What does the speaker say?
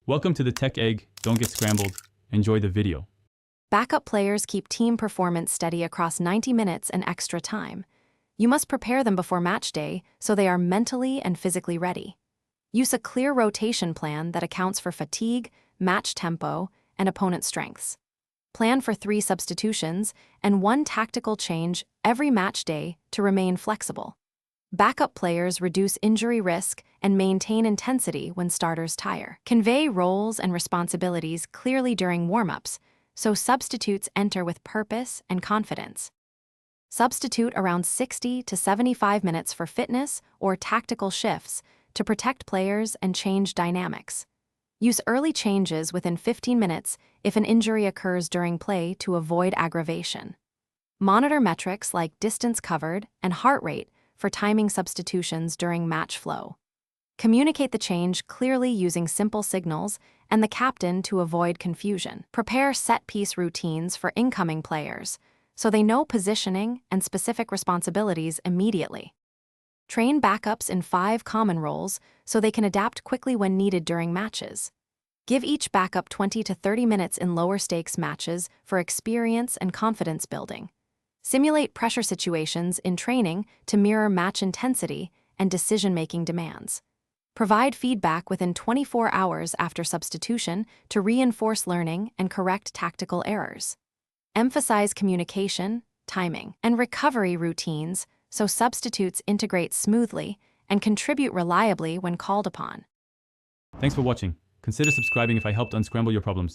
Welcome to the Tech Egg. Don't get scrambled. Enjoy the video. Backup players keep team performance steady across 90 minutes and extra time. You must prepare them before match day so they are mentally and physically ready. Use a clear rotation plan that accounts for fatigue, match tempo, and opponent strengths. Plan for 3 substitutions and 1 tactical change every match day to remain flexible. Backup players reduce injury risk and maintain intensity when starters tire. Convey roles and responsibilities clearly during warm-ups, so substitutes enter with purpose and confidence. Substitute around 60 to 75 minutes for fitness or tactical shifts to protect players and change dynamics. Use early changes within 15 minutes if an injury occurs during play to avoid aggravation. Monitor metrics like distance covered and heart rate for timing substitutions during match flow. Communicate the change clearly using simple signals and the captain to avoid confusion. Prepare set-piece routines for incoming players so they know positioning and specific responsibilities immediately. Train backups in 5 common roles so they can adapt quickly when needed during matches. Give each backup 20 to 30 minutes in lower-stakes matches for experience and confidence building. Simulate pressure situations in training to mirror match intensity and decision-making demands. Provide feedback within 24 hours after substitution to reinforce learning and correct tactical errors. Emphasize communication, timing, and recovery routines so substitutes integrate smoothly and contribute reliably when called upon. Thanks for watching. Consider subscribing if I helped unscramble your problems.